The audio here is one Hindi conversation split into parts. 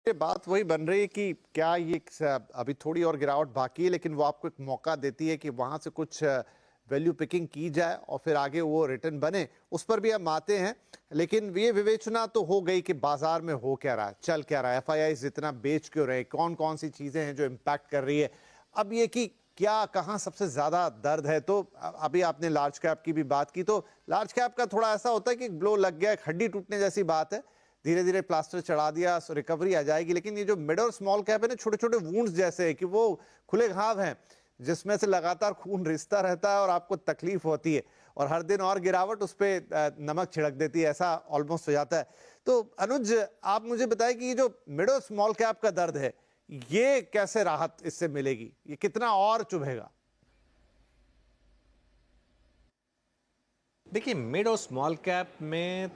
ये बात वही बन रही है कि क्या ये अभी थोड़ी और गिरावट बाकी है, लेकिन वो आपको एक मौका देती है कि वहां से कुछ वैल्यू पिकिंग की जाए और फिर आगे वो रिटर्न बने। उस पर भी हम आते हैं, लेकिन ये विवेचना तो हो गई कि बाजार में हो क्या रहा है, चल क्या रहा है, एफआईआई जितना बेच क्यों रहे, कौन कौन सी चीजें हैं जो इम्पैक्ट कर रही है। अब ये कि क्या कहाँ सबसे ज्यादा दर्द है, तो अभी आपने लार्ज कैप की भी बात की, तो लार्ज कैप का थोड़ा ऐसा होता है कि ब्लो लग गया, एक हड्डी टूटने जैसी बात है, धीरे धीरे प्लास्टर चढ़ा दिया रिकवरी आ जाएगी। लेकिन ये जो मिड और स्मॉल कैप है ना, छोटे छोटे वुंड्स जैसे है कि वो खुले घाव हैं जिसमें से लगातार खून रिसता रहता है और आपको तकलीफ होती है, और हर दिन और गिरावट उस पर नमक छिड़क देती है, ऐसा ऑलमोस्ट हो जाता है। तो अनुज, आप मुझे बताएं कि ये जो मिड और स्मॉल कैप का दर्द है, ये कैसे राहत इससे मिलेगी, ये कितना और चुभेगा? देखिए, मिड और स्मॉल कैप में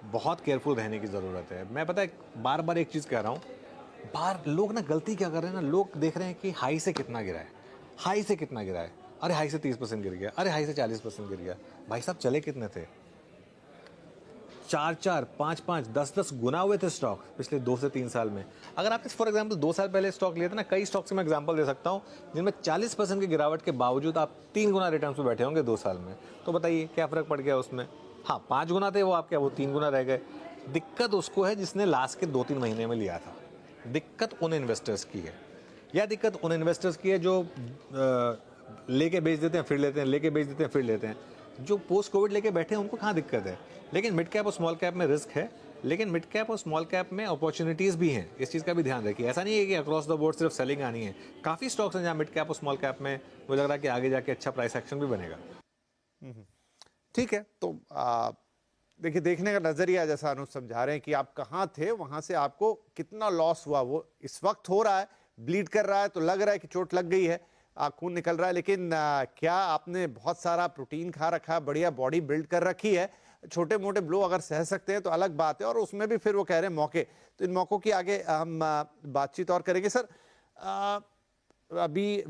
बहुत केयरफुल रहने की ज़रूरत है। मैं पता है बार बार एक चीज़ कह रहा हूँ, बाहर लोग ना गलती क्या कर रहे हैं ना, लोग देख रहे हैं कि हाई से कितना गिरा है, हाई से कितना गिरा है, अरे हाई से 30% गिर गया, अरे हाई से 40% गिर गया। भाई साहब, चले कितने थे? 4-4, 5-5, 10-10 गुना हुए थे स्टॉक पिछले 2 से 3 साल में। अगर आपने फॉर एग्जाम्पल 2 साल पहले स्टॉक लिए थे ना, कई स्टॉक से मैं एग्जाम्पल दे सकता हूँ जिनमें 40% की गिरावट के बावजूद आप 3 गुना रिटर्न पे बैठे होंगे 2 साल में। तो बताइए क्या फ़र्क पड़ गया उसमें? हाँ, 5 गुना थे वो आपके, वो 3 गुना रह गए। दिक्कत उसको है जिसने लास्ट के 2-3 महीने में लिया था। दिक्कत उन इन्वेस्टर्स की है, या दिक्कत उन इन्वेस्टर्स की है जो लेके बेच देते हैं फिर लेते हैं, लेके बेच देते हैं फिर लेते हैं। जो पोस्ट कोविड लेके बैठे हैं उनको कहाँ दिक्कत है। लेकिन मिड कैप और स्मॉल कैप में रिस्क है, लेकिन मिड कैप और स्मॉल कैप में अपॉर्चुनिटीज़ भी हैं। इस चीज़ का भी ध्यान रखिए। ऐसा नहीं है कि अक्रॉस द बोर्ड सिर्फ सेलिंग आनी है। काफ़ी स्टॉक्स हैं जहाँ मिड कैप और स्मॉल कैप में मुझे लग रहा है कि आगे जाके अच्छा प्राइस एक्शन भी बनेगा। ठीक है, तो देखिए, देखने का नजरिया जैसा अनुज समझा रहे हैं कि आप कहाँ थे, वहां से आपको कितना लॉस हुआ वो इस वक्त हो रहा है, ब्लीड कर रहा है तो लग रहा है कि चोट लग गई है, खून निकल रहा है, लेकिन क्या आपने बहुत सारा प्रोटीन खा रखा है, बढ़िया बॉडी बिल्ड कर रखी है, छोटे मोटे ब्लो अगर सह सकते हैं तो अलग बात है, और उसमें भी फिर वो कह रहे हैं मौके, तो इन मौकों की आगे हम बातचीत और करेंगे। सर, अभी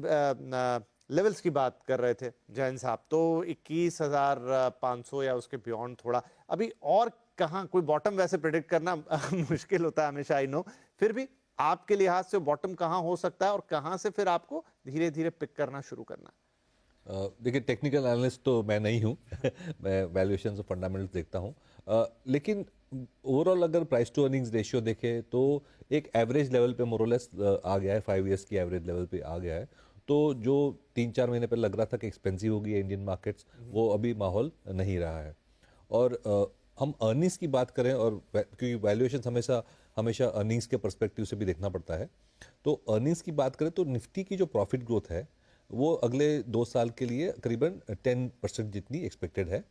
लेवल्स की बात कर रहे थे जैन साहब, तो 21,500 या उसके बियॉन्ड थोड़ा अभी और कहाँ कोई बॉटम वैसे प्रेडिक्ट करना मुश्किल होता है हमेशा, आई नो, फिर भी आपके लिहाज से बॉटम कहाँ हो सकता है और कहाँ से फिर आपको धीरे धीरे पिक करना शुरू करना है? देखिए, टेक्निकल एनालिस्ट तो मैं नहीं हूँ मैं वैल्यूएशंस और फंडामेंटल्स देखता हूँ। लेकिन ओवरऑल अगर प्राइस टू अर्निंग्स रेशियो देखें तो एक एवरेज लेवल पे मोरलेस आ गया है, 5 ईयर्स की एवरेज लेवल पे आ गया है। तो जो 3-4 महीने पहले लग रहा था कि एक्सपेंसिव होगी इंडियन मार्केट्स, वो अभी माहौल नहीं रहा है। और हम अर्निंग्स की बात करें, और क्योंकि वैल्यूएशन हमेशा हमेशा अर्निंग्स के पर्सपेक्टिव से भी देखना पड़ता है, तो अर्निंग्स की बात करें तो निफ्टी की जो प्रॉफिट ग्रोथ है वो अगले 2 साल के लिए करीबन 10% जितनी एक्सपेक्टेड है।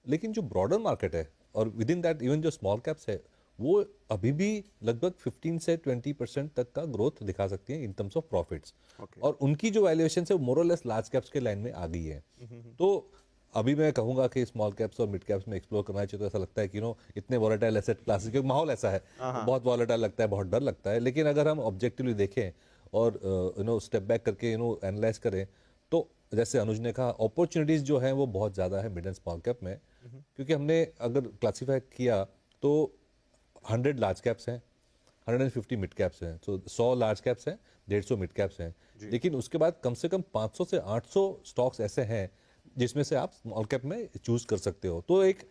लेकिन जो ब्रॉडर मार्केट है और विद इन दैट इवन जो स्मॉल कैप्स है, वो अभी भी लगभग 15 से 20% तक का ग्रोथ दिखा सकती है इन टर्म्स ऑफ प्रॉफिट्स। और उनकी जो वैल्यूएशन है वो मोर और लेस लार्ज कैप्स के लाइन में आ गई है। तो अभी मैं कहूंगा कि स्मॉल कैप्स और मिड कैप्स में एक्सप्लोर करना चाहिए। तो ऐसा लगता है कि इतने वॉलेटाइल एसेट क्लासेस, क्योंकि माहौल ऐसा है, बहुत वॉलेटाइल लगता है, बहुत डर लगता है। लेकिन अगर हम ऑब्जेक्टिवली देखें और स्टेप बैक करके एनालाइज करें, तो जैसे अनुज ने कहा, अपॉर्चुनिटीज जो है वो बहुत ज़्यादा है मिड एंड स्मॉल कैप में। क्योंकि हमने अगर क्लासीफाई किया तो 100 लार्ज कैप्स हैं, 150 मिड कैप्स हैं, तो 100 लार्ज कैप्स हैं, 150 मिड कैप्स हैं। लेकिन उसके बाद कम से कम 500 से 800 स्टॉक्स ऐसे हैं जिसमें से आप स्मॉल कैप में चूज कर सकते हो। तो एक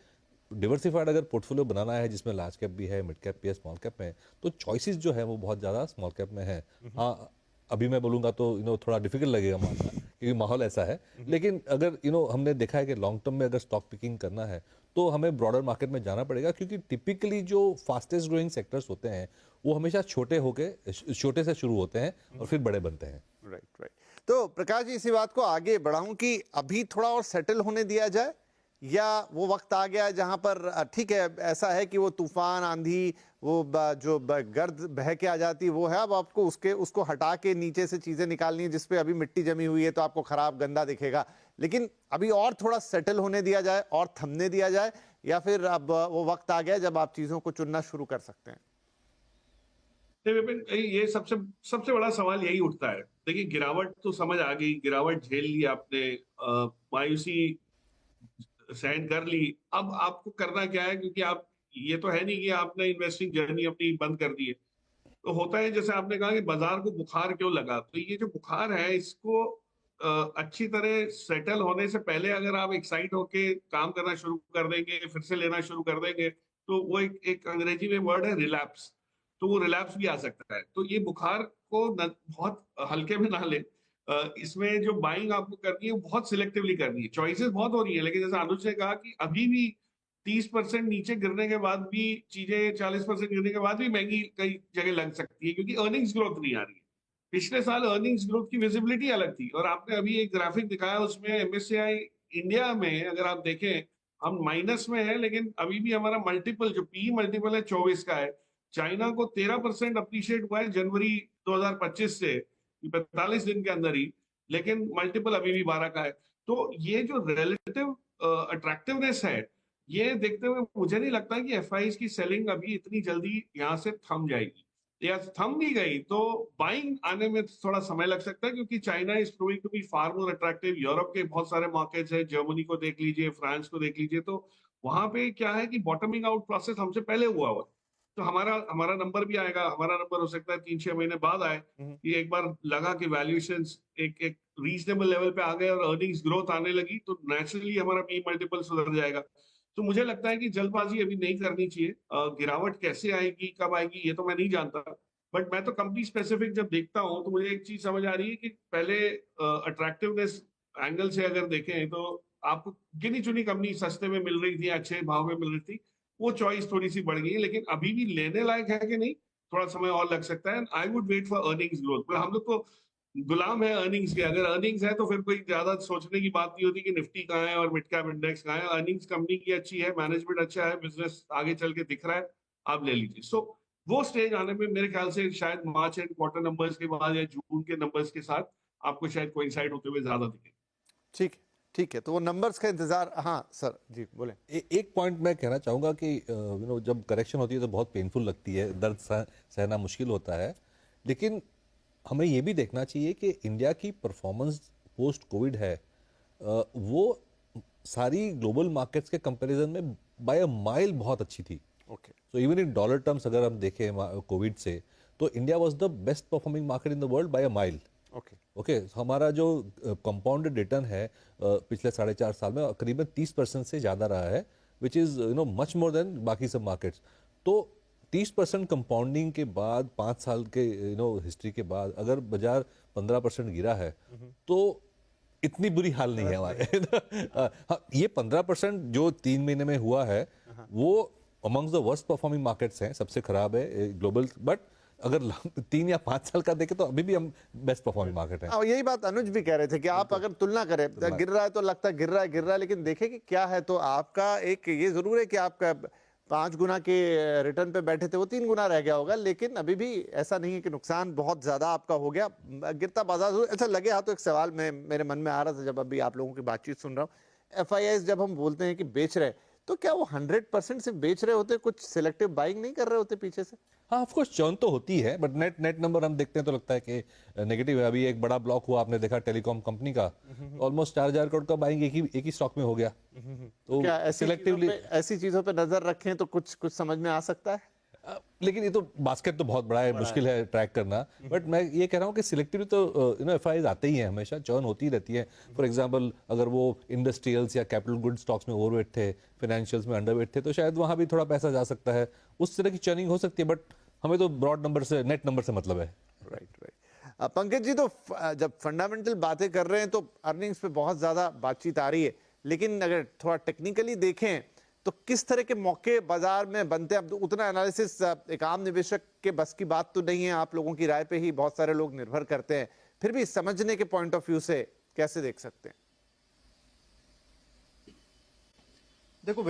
डिवर्सिफाइड अगर पोर्टफोलियो बनाना है जिसमें लार्ज कैप भी है, मिड कैप भी है, स्मॉल कैप में है, तो चॉइसेस जो है वो बहुत ज़्यादा स्मॉल कैप में है। हाँ, अभी मैं बोलूँगा तो थोड़ा डिफिकल्ट लगेगा मानना क्योंकि माहौल ऐसा है। लेकिन अगर हमने देखा है कि लॉन्ग टर्म में अगर स्टॉक पिकिंग करना है तो हमें ब्रॉडर मार्केट में जाना पड़ेगा, क्योंकि टिपिकली जो फास्टेस्ट ग्रोइंग सेक्टर्स होते हैं वो हमेशा छोटे से शुरू होते हैं और फिर बड़े बनते हैं। Right, right. तो प्रकाश जी, इसी बात को आगे बढ़ाऊं कि अभी थोड़ा और सेटल होने दिया जाए, या वो वक्त आ गया है जहां पर ठीक है, ऐसा है कि वो तूफान आंधी, वो जो गर्द बह के आ जाती वो है, अब आपको उसको हटा के नीचे से चीजें निकालनी है, जिसपे अभी मिट्टी जमी हुई है तो आपको खराब गंदा दिखेगा। लेकिन अभी और थोड़ा सेटल होने दिया जाए और थमने दिया जाए, या फिर अब वो वक्त आ गया जब आप चीजों को चुनना शुरू कर सकते हैं? नहीं विपिन, ये सबसे सबसे बड़ा सवाल यही उठता है। देखिए, गिरावट तो समझ आ गई, गिरावट झेल ली आपने, मायूसी सहन कर ली। अब आपको करना क्या है, क्योंकि आप, ये तो है नहीं कि आपने इन्वेस्टिंग जर्नी अपनी बंद कर दी है। तो होता है जैसे आपने कहा कि बाजार को बुखार क्यों लगा, तो ये जो बुखार है इसको अच्छी तरह सेटल होने से पहले अगर आप एक्साइट होके काम करना शुरू कर देंगे, फिर से लेना शुरू कर देंगे, तो वो एक अंग्रेजी में वर्ड है रिलैप्स, तो वो रिलैप्स भी आ सकता है। तो ये बुखार को बहुत हल्के में ना ले। इसमें जो बाइंग आपको करनी है वो बहुत सिलेक्टिवली करनी है। चॉइसेस बहुत हो रही है, लेकिन जैसे अनुज ने कहा कि अभी भी 30% नीचे गिरने के बाद भी चीजें 40% गिरने के बाद भी महंगी कई जगह लग सकती है, क्योंकि अर्निंग्स ग्रोथ नहीं आ रही है। पिछले साल अर्निंग्स ग्रोथ की विजिबिलिटी अलग थी, और आपने अभी एक ग्राफिक दिखाया, उसमें एमएससीआई इंडिया में अगर आप देखें हम माइनस में है, लेकिन अभी भी हमारा मल्टीपल जो पी मल्टीपल है 24 का है। चाइना को 13% अप्रिशिएट हुआ है जनवरी 2025 से 45 दिन के अंदर ही, लेकिन मल्टीपल अभी भी 12 का है। तो ये जो रिलेटिव अट्रैक्टिवनेस है, ये देखते हुए मुझे नहीं लगता कि एफआईज की सेलिंग अभी इतनी जल्दी यहाँ से थम जाएगी, या थम भी गई तो बाइंग आने में थोड़ा समय लग सकता है, क्योंकि China is proving to be far more attractive. Europe के बहुत सारे मार्केट्स है, जर्मनी को देख लीजिए, फ्रांस को देख लीजिए, तो वहां पे क्या है कि बॉटमिंग आउट प्रोसेस हमसे पहले हुआ तो हमारा हमारा नंबर भी आएगा। हमारा नंबर हो सकता है 3-6 महीने बाद आए, कि एक बार लगा कि वैल्यूएशंस एक एक रीजनेबल लेवल पे आ गए और अर्निंग्स ग्रोथ आने लगी, तो नेचुरली हमारा पी मल्टीपल सुधर जाएगा। तो मुझे लगता है कि जल्दबाजी अभी नहीं करनी चाहिए। गिरावट कैसे आएगी, कब आएगी, ये तो मैं नहीं जानता, बट मैं तो कंपनी स्पेसिफिक जब देखता हूं तो मुझे एक चीज समझ आ रही है कि पहले अट्रैक्टिवनेस एंगल से अगर देखें तो आपको गिनी चुनी कंपनी सस्ते में मिल रही थी, अच्छे भाव में मिल रही थी, वो चॉइस थोड़ी सी बढ़ गई है, लेकिन अभी भी लेने लायक है कि नहीं, थोड़ा समय और लग सकता है। I would wait for earnings growth, पर हम लोग तो गुलाम है अर्निंग्स के। अगर अर्निंग्स है तो फिर कोई ज्यादा सोचने की बात नहीं होती कि निफ्टी कहाँ है और मिड कैप इंडेक्स कहाँ है। अर्निंग्स कंपनी की अच्छी है, मैनेजमेंट अच्छा है, बिजनेस आगे चल के दिख रहा है, आप ले लीजिए। सो वो स्टेज आने में मेरे ख्याल से शायद मार्च एंड क्वार्टर नंबर्स के बाद या जून के नंबर्स के साथ आपको शायद कोइंसाइड होते हुए ज्यादा दिखे। ठीक है, ठीक है, तो वो नंबर्स का इंतजार। हाँ सर जी बोले। एक पॉइंट मैं कहना चाहूँगा कि जब करेक्शन होती है तो बहुत पेनफुल लगती है, दर्द सहना मुश्किल होता है, लेकिन हमें ये भी देखना चाहिए कि इंडिया की परफॉर्मेंस पोस्ट कोविड है, वो सारी ग्लोबल मार्केट्स के कंपैरिजन में बाय अ माइल बहुत अच्छी थी। Okay, so even in dollar terms अगर हम देखें कोविड से, तो India was the best performing market in the world by a mile. Okay, okay, हमारा जो कंपाउंडेड रिटर्न है पिछले 4.5 साल में करीबन 30% से ज़्यादा रहा है, which is much more than बाकी सब मार्केट्स। तो 30% कंपाउंडिंग के बाद 5 साल के हिस्ट्री के बाद अगर बाजार 15% गिरा है, तो इतनी बुरी हाल नहीं है हमारे। हाँ, ये 15% जो 3 महीने में हुआ है वो amongst the worst performing markets हैं, सबसे खराब है ग्लोबल। बट अगर 3 या 5 साल का देखें तो अभी भी हम बेस्ट परफॉर्मिंग मार्केट है। और यही बात अनुज भी कह रहे थे कि आप अगर तुलना करें, गिर रहा है तो लगता है गिर रहा है, लेकिन देखें कि क्या है, तो आपका एक ये जरूर है कि आपका 5 गुना के रिटर्न पे बैठे थे वो 3 गुना रह गया होगा, लेकिन अभी भी ऐसा नहीं है कि नुकसान बहुत ज्यादा आपका हो गया, गिरता बाजार। अच्छा लगे हाँ, तो एक सवाल मेरे मन में आ रहा था जब अभी आप लोगों की बातचीत सुन रहा हूँ। एफआईआईज जब हम बोलते हैं कि बेच रहे, तो क्या वो 100% से बेच रहे होते, कुछ सिलेक्टिव बाइंग नहीं कर रहे होते पीछे से? हाँ, ऑफ कोर्स चर्न तो होती है, बट नेट नंबर हम देखते हैं तो लगता है कि नेगेटिव है। अभी एक बड़ा ब्लॉक हुआ, आपने देखा टेलीकॉम कंपनी का, ऑलमोस्ट 4,000 करोड़ का बाइंग एक ही स्टॉक में हो गया। तो क्या सिलेक्टिवली ऐसी चीजों पे नजर रखें तो कुछ समझ में आ सकता है? लेकिन ये तो बास्केट तो बहुत बड़ा है, मुश्किल है ट्रैक करना। बट मैं ये कह रहा हूँ कि सिलेक्टिवली तो एफआईआईज आते ही हैं, हमेशा चर्न होती रहती है। फॉर एग्जांपल अगर वो इंडस्ट्रियल्स या कैपिटल गुड स्टॉक्स में ओवरवेट थे, फाइनेंशियल्स में अंडरवेट थे, तो शायद वहाँ भी थोड़ा पैसा जा सकता है, उस तरह की चर्निंग हो सकती है। बट हमें तो ब्रॉड नंबर से, नेट नंबर से मतलब है। राइट। पंकज जी, तो जब फंडामेंटल बातें कर रहे हैं तो अर्निंग्स पे बहुत ज्यादा बातचीत आ रही है, लेकिन अगर थोड़ा टेक्निकली देखें तो किस तरह के मौके बाजार में बनते हैं? अब उतना एनालिसिस एक आम निवेशक के बस की बात तो नहीं है, आप लोगों की राय पे ही बहुत सारे लोग निर्भर करते हैं, फिर भी समझने के पॉइंट ऑफ व्यू से कैसे देख सकते हैं? देखो